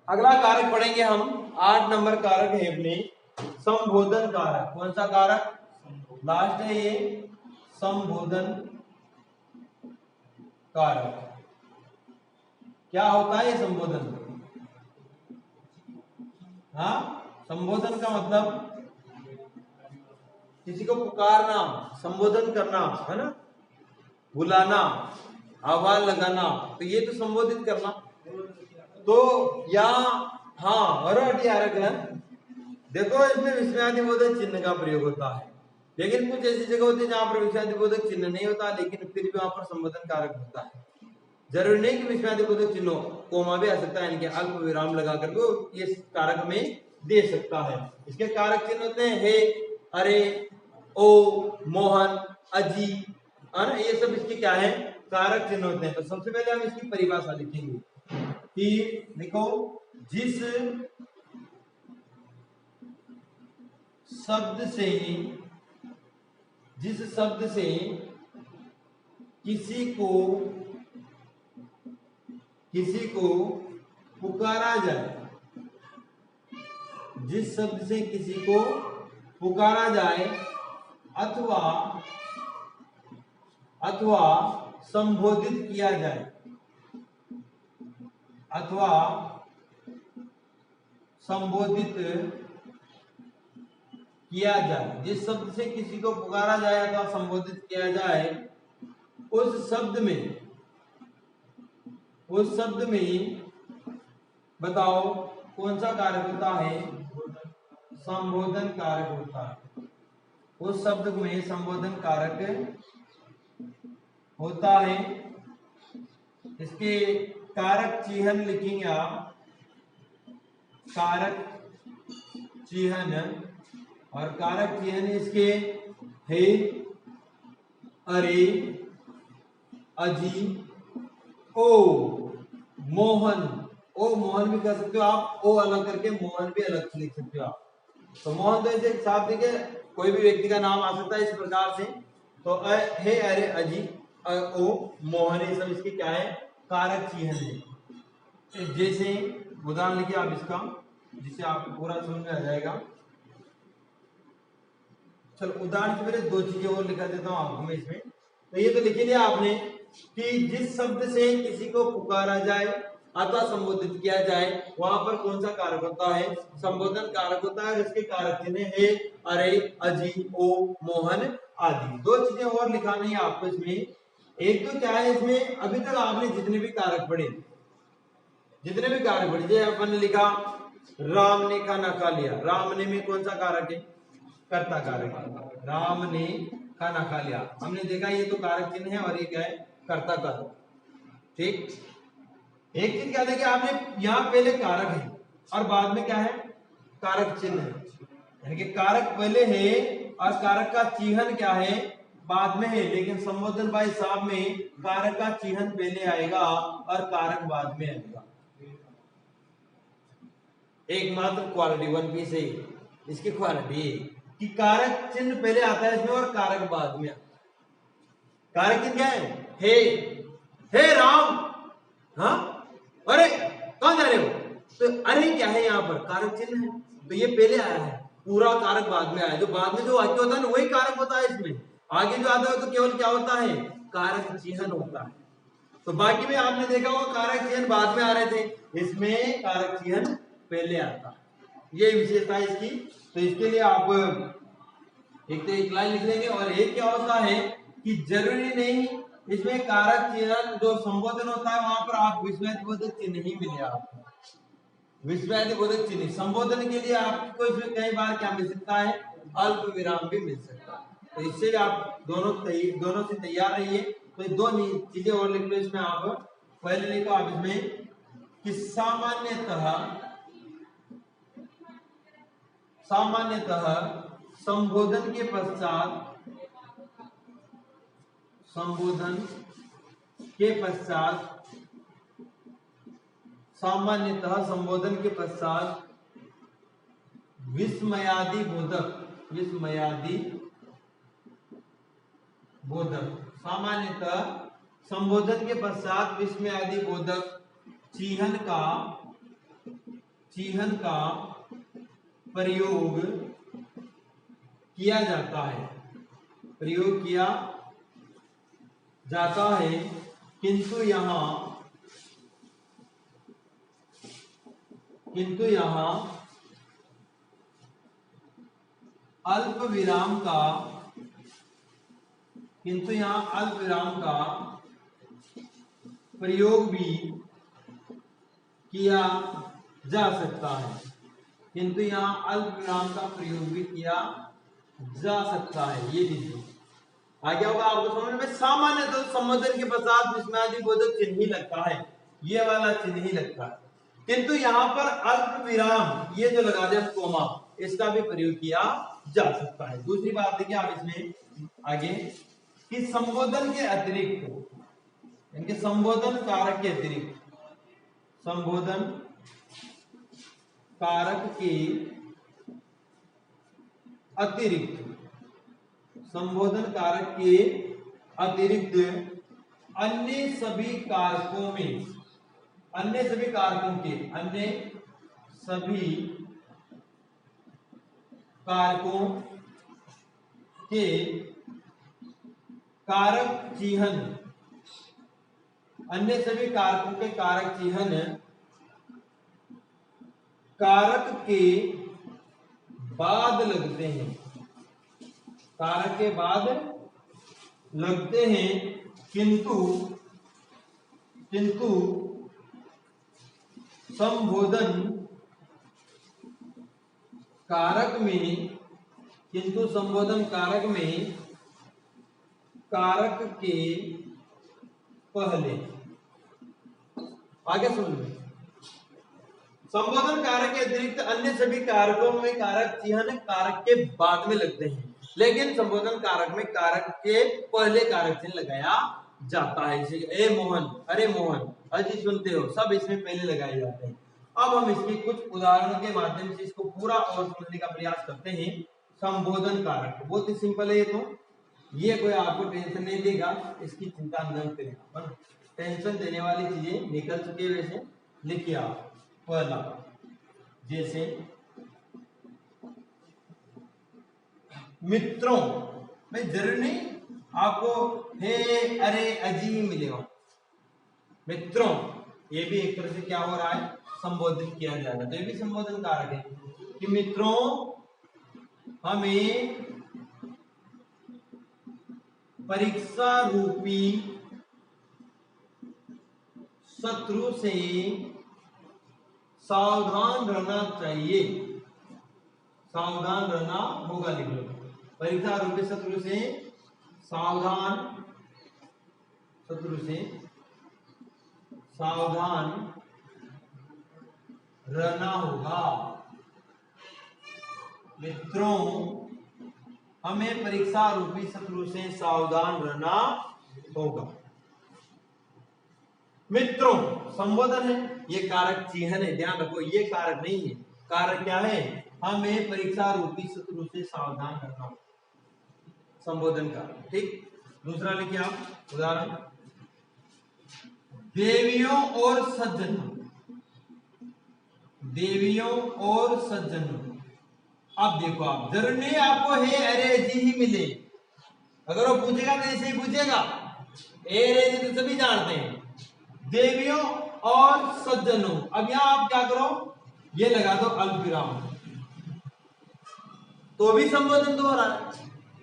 अगला कारक पढ़ेंगे हम 8 नंबर कारक है अपने संबोधन कारक। कौन सा कारक? लास्ट है ये संबोधन कारक। क्या होता है ये संबोधन? हाँ, संबोधन का मतलब किसी को पुकारना, संबोधन करना है ना, बुलाना, आवाज लगाना, तो ये तो संबोधित करना। तो या हाँ और है। देखो इसमें विस्मयादिबोधक चिन्ह का प्रयोग होता है, लेकिन कुछ ऐसी जगह होती है जहां पर विस्मयादिबोधक चिन्ह नहीं होता, लेकिन फिर भी वहां पर संबोधन कारक होता है। जरूरी नहीं कि विस्मयादिबोधक चिन्ह कोमा भी आ सकता है, इनके अल्प विराम लगा करके ये कारक में दे सकता है। इसके कारक चिन्ह होते हैं हे, अरे, ओ, मोहन, अजी, ये सब इसके क्या है? कारक चिन्ह होते हैं। तो सबसे पहले हम इसकी परिभाषा लिखेंगे कि देखो, जिस शब्द से किसी को पुकारा जाए, जिस शब्द से किसी को पुकारा जाए अथवा संबोधित किया जाए, अथवा संबोधित किया जाए, जिस शब्द से किसी को पुकारा जाए अथवा संबोधित किया जाए, उस शब्द में बताओ कौन सा कारक होता है? संबोधन कारक होता है। उस शब्द में संबोधन कारक होता है। इसके कारक चिन्ह लिखेंगे आप, कारक चिन्ह, और कारक चिन्ह इसके हे, अरे, अजी, ओ, मोहन। ओ मोहन भी कर सकते हो आप, ओ अलग करके मोहन भी अलग से लिख सकते हो आप। तो मोहन तो ऐसे साथ देखे कोई भी व्यक्ति का नाम आ सकता है इस प्रकार से। तो हे, अरे, अजी, ओ, मोहन, ये सब इसके क्या है? कारक चिन्ह है। जैसे उदाहरण लिखिए आप इसका, जिससे आपको पूरा समझ में आ जाएगा। चलो उदाहरण के पहले दो चीजें और लिखा देता हूं आपको मैं इसमें। तो ये तो लिख लिया आपने कि जिस शब्द से किसी को पुकारा जाए अथवा संबोधित किया जाए, वहां पर कौन सा कारक होता है? संबोधन कारक होता है। इसके कारक चिन्ह हे, अरे, अजी, ओ, मोहन आदि। दो चीजें और लिखानी है आपको इसमें। एक तो क्या है, इसमें अभी तक आपने जितने भी कारक पढ़े, जैसे अपन ने लिखा राम ने खाना खा लिया, राम ने में कौन सा कारक है? कर्ता कारक। राम ने खाना खा लिया, हमने देखा ये तो कारक चिन्ह है और ये क्या है? कर्ता कारक। ठीक, एक चीज क्या देखिए आपने, यहाँ पहले कारक है और बाद में क्या है? कारक चिन्ह है। यानी कि कारक पहले है और कारक का चिन्ह क्या है? बाद में है। लेकिन संबोधन भाई साहब में कारक का चिन्ह पहले आएगा और कारक बाद में आएगा। एकमात्र क्वालिटी वन पीस है इसकी क्वालिटी कि कारक चिन्ह पहले आता है इसमें और कारक बाद में आता है। कारक चिन्ह क्या है? हे राम, हाँ, अरे कहां जा रहे हो? तो अरे क्या है यहाँ पर? कारक चिन्ह है। तो ये पहले आया है, पूरा कारक बाद में आया। जो बाद में जो वाक्य होता है ना वही कारक होता है इसमें। आगे जो आता है तो केवल क्या होता है? कारक चिन्ह होता है। तो बाकी में आपने देखा होगा कारक चिन्ह बाद में आ रहे थे, इसमें कारक चिन्ह पहले आता है। ये विशेषता है इसकी। तो इसके लिए आप एक तो एक लाइन लिख लेंगे, और एक क्या होता है कि जरूरी नहीं इसमें कारक चिन्ह जो संबोधन होता है वहां पर आप विस्मयादिबोधक चिन्ह ही मिले आपको। विस्मयादिबोधक चिन्ह संबोधन के लिए आपको इसमें कई बार क्या मिल सकता है? अल्प विराम भी मिल सकता है। तो इससे आप दोनों से तैयार रहिए। तो ये दो चीजें और लिख लो इसमें आप। पहले लिखो आप इसमें कि सामान्यतः संबोधन के पश्चात विस्मयादि बोधक सामान्यतः संबोधन के पश्चात विस्मयादि बोधक चिन्ह का चिन्ह का प्रयोग किया जाता है, प्रयोग किया जाता है, किंतु यहां अल्प विराम का प्रयोग भी किया जा सकता है, किंतु यहाँ अल्प विराम का प्रयोग भी किया जा सकता है। ये लीजिए आगे होगा आपको समझ में। सामान्य तो संबोधन के पश्चात विस्मयादि बोधक चिन्ह ही लगता है, ये वाला चिन्ह ही लगता है, किंतु यहाँ पर अल्प विराम ये जो लगा दिया कोमा, इसका भी प्रयोग किया जा सकता है। दूसरी बात देखिए आप इसमें आगे कि संबोधन के अतिरिक्त, इनके संबोधन कारक के अतिरिक्त, संबोधन कारक के अतिरिक्त, संबोधन कारक के अतिरिक्त अन्य सभी कारकों के कारक चिन्ह, अन्य सभी कारकों के कारक चिन्ह कारक के बाद लगते हैं, कारक के बाद लगते हैं, किंतु संबोधन कारक में कारक के पहले, आगे सुन लो, संबोधन कारक के अतिरिक्त अन्य सभी कारकों में कारक चिन्ह कारक के बाद में लगते हैं, लेकिन संबोधन कारक में कारक के पहले कारक चिन्ह लगाया जाता है। ए मोहन, अरे मोहन, अजी सुनते हो, सब इसमें पहले लगाए जाते हैं। अब हम इसकी कुछ उदाहरणों के माध्यम से इसको पूरा और समझने का प्रयास करते हैं। संबोधन कारक बहुत ही सिंपल है, ये कोई आपको टेंशन नहीं देगा, इसकी चिंता न करें, टेंशन देने वाली चीजें निकल चुके। वैसे लिखिए आप, पहला जैसे मित्रों में जरूर नहीं आपको हे अरे अजी मिलेगा, मित्रों ये भी एक तरह से क्या हो रहा है, संबोधित किया जाएगा, तो ये भी संबोधन कारक है कि मित्रों हमें परीक्षा रूपी शत्रु से सावधान रहना चाहिए, सावधान रहना होगा, लिख लो, परीक्षा रूपी शत्रु से सावधान रहना होगा। मित्रों हमें परीक्षा रूपी शत्रु से सावधान रहना होगा। मित्रों संबोधन है, ये कारक चिन्ह है, ध्यान रखो, ये कारक नहीं है, कारक क्या है, हमें परीक्षा रूपी शत्रु से सावधान रहना होगा, संबोधन का। ठीक, दूसरा लिखिए आप उदाहरण, देवियों और सज्जनों, देवियों और सज्जनों। अब देखो आप, जरूर नहीं आपको हे अरे जी ही मिले, अगर वो पूछेगा तो ऐसे ही पूछेगा, ए अरे जी तो सभी जानते हैं, देवियों और सज्जनों। अब यहां आप क्या करो, ये लगा दो अल्प विराम, तो भी संबोधन तो हो रहा है,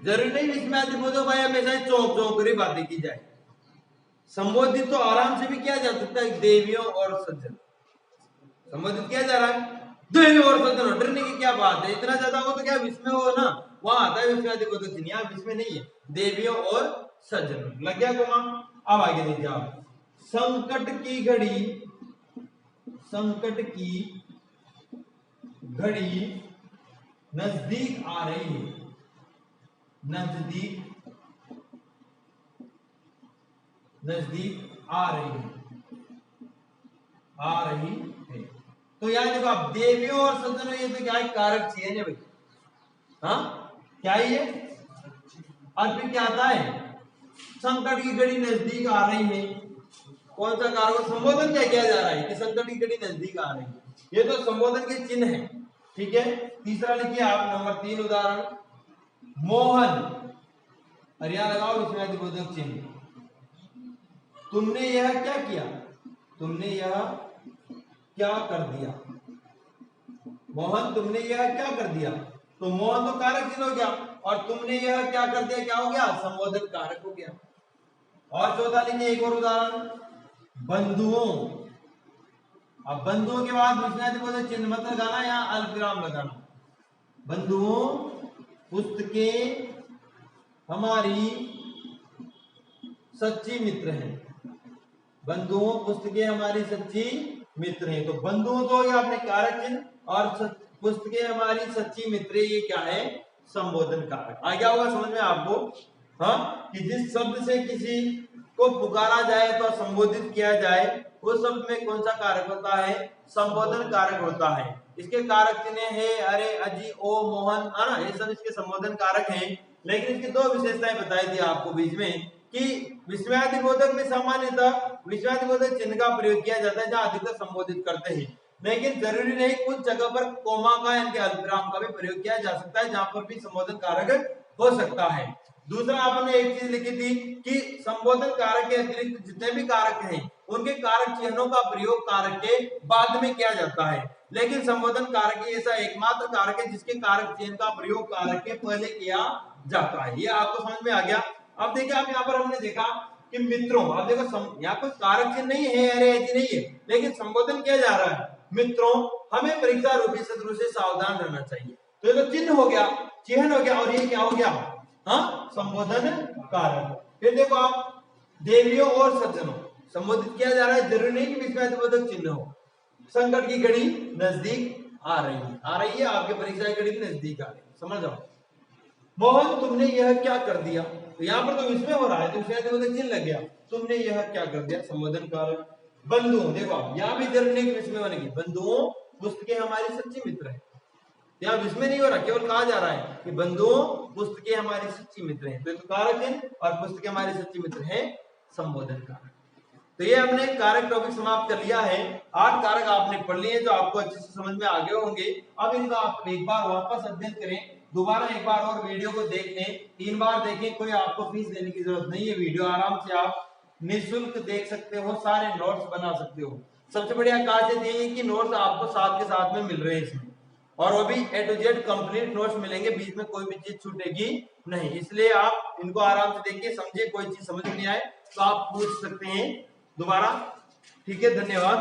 जरूरी नहीं इसमें आदि बोलो भाई हमेशा चौंक चौंक कर बातें की जाए, संबोधित तो आराम से भी किया जा सकता है, देवियों और सज्जन संबोधित किया जा रहा है, देवी और सज्जन, डरने की क्या बात है, इतना ज्यादा हो तो क्या विस्मय हो ना, वहां आता है विस्मय आदि बोधक चिन्ह, यहाँ विस्मय नहीं है, देवियों और सज्जन लग गया कोमा। अब आगे देखिए आप, संकट की घड़ी नजदीक आ रही है, नजदीक आ रही है। तो यार देखो आप, देवियों और सज्जनों, ये तो क्या है, कारक चिन्ह है भाई, हाँ क्या है ये, और फिर क्या आता है, संकट की घड़ी नजदीक आ रही है, कौन सा कारक संबोधन क्या किया जा रहा है कि संकट की घड़ी नजदीक आ रही है, ये तो संबोधन के चिन्ह है। ठीक है, तीसरा लिखिए आप नंबर 3 उदाहरण, मोहन, और यहां लगाओ विस्मयादिबोधक चिन्ह। तुमने यह क्या किया, तुमने यह क्या कर दिया, मोहन तुमने यह क्या कर दिया, तो मोहन तो कारक चिन्ह हो गया और तुमने यह क्या कर दिया क्या हो गया, संबोधन कारक हो गया। और चौथा लिखिए एक और उदाहरण, बंधुओं। अब बंधुओं के बाद विस्मयादिबोधक चिन्ह मत लगाना, यहाँ अल्पविराम लगाना। बंधुओं पुस्तकें हमारी सच्ची मित्र हैं, बंधुओं पुस्तकें हमारी सच्ची मित्र हैं। तो बंधुओं तो ये आपने कारक चिन्ह, और पुस्तकें हमारी सच्ची मित्र, ये क्या है, संबोधन कारक। आ गया होगा समझ में आपको, हाँ, कि जिस शब्द से किसी को पुकारा जाए तो संबोधित किया जाए, उस शब्द में कौन सा कारक होता है, संबोधन कारक होता है। इसके कारक चिन्ह है अरे, अजी, ओ, मोहन, है ना, ये सब इसके संबोधन कारक हैं। लेकिन इसकी दो विशेषताएं बताई थी आपको बीच में, कि विस्मयादिबोधक में सामान्यतः विस्मयादिबोधक चिन्ह का प्रयोग किया जाता है जहां अधिकतर संबोधित करते हैं, लेकिन जरूरी नहीं, कुछ जगह पर कोमा का यानी अल्पविराम का भी प्रयोग किया जा सकता है, जहां पर भी संबोधन कारक हो सकता है। दूसरा आपने एक चीज लिखी थी कि संबोधन कारक के अतिरिक्त जितने भी कारक हैं उनके कारक चिन्हों का प्रयोग कारक के बाद में किया जाता है, लेकिन संबोधन कारक ऐसा एकमात्र कारक है जिसके कारक चिन्ह का प्रयोग कारक के पहले किया जाता है। ये आपको समझ में आ गया। अब देखिए आप यहाँ पर हमने देखा कि मित्रों, आप देखो यहाँ पर कारक चिन्ह नहीं है, अरे ऐसी नहीं है, लेकिन संबोधन किया जा रहा है, मित्रों हमें परीक्षा रूपी शत्रु से सावधान रहना चाहिए। तो ये तो चिन्ह हो गया, चिन्ह हो गया, और ये क्या हो गया, हाँ, संबोधन कारक। फिर देखो आप, देवियों और सज्जनों संबोधित किया जा रहा है, जरूरी नहीं कि विस्मयादिबोधक चिन्ह हो। संकट की घड़ी नजदीक आ रही है, आपके परीक्षा की घड़ी नजदीक आ रही है, समझ जाओ। मोहन तुमने यह क्या कर दिया, तो यहाँ पर तो विस्मय हो रहा है तो विस्मयादिबोधक चिन्ह लग गया, तुमने यह क्या कर दिया, संबोधन कारक। बंधुओं, देखो आप यहाँ भी जरूरी नहीं कि विस्मय होने की, बंधुओं पुस्तकें हमारी सच्ची मित्र है, यहाँ विस्मय नहीं हो रहा, केवल कहा जा रहा है कि बंधुओं पुस्तकें हमारी सच्ची मित्र हैं, तो कारक चिन्ह, और पुस्तकें हमारी सच्ची मित्र हैं, संबोधन कारक। तो ये हमने कारक टॉपिक समाप्त कर लिया है। 8 कारक आपने पढ़ लिए जो आपको अच्छे से समझ में आ गए होंगे। अब इनका आप एक बार वापस अध्ययन करें, दोबारा एक बार और वीडियो को देख लें, 3 बार देखें, कोई आपको फीस देने की जरूरत नहीं है, वीडियो आराम से आप निःशुल्क देख सकते हो, सारे नोट्स बना सकते हो। सबसे बढ़िया खासियत ये है कि नोट्स आपको साथ के साथ में मिल रहे हैं इसमें, और वो भी A to Z complete notes मिलेंगे, बीच में कोई भी चीज छूटेगी नहीं, इसलिए आप इनको आराम से देखिए, समझिए, कोई चीज समझ नहीं आए तो आप पूछ सकते हैं दोबारा। ठीक है, धन्यवाद।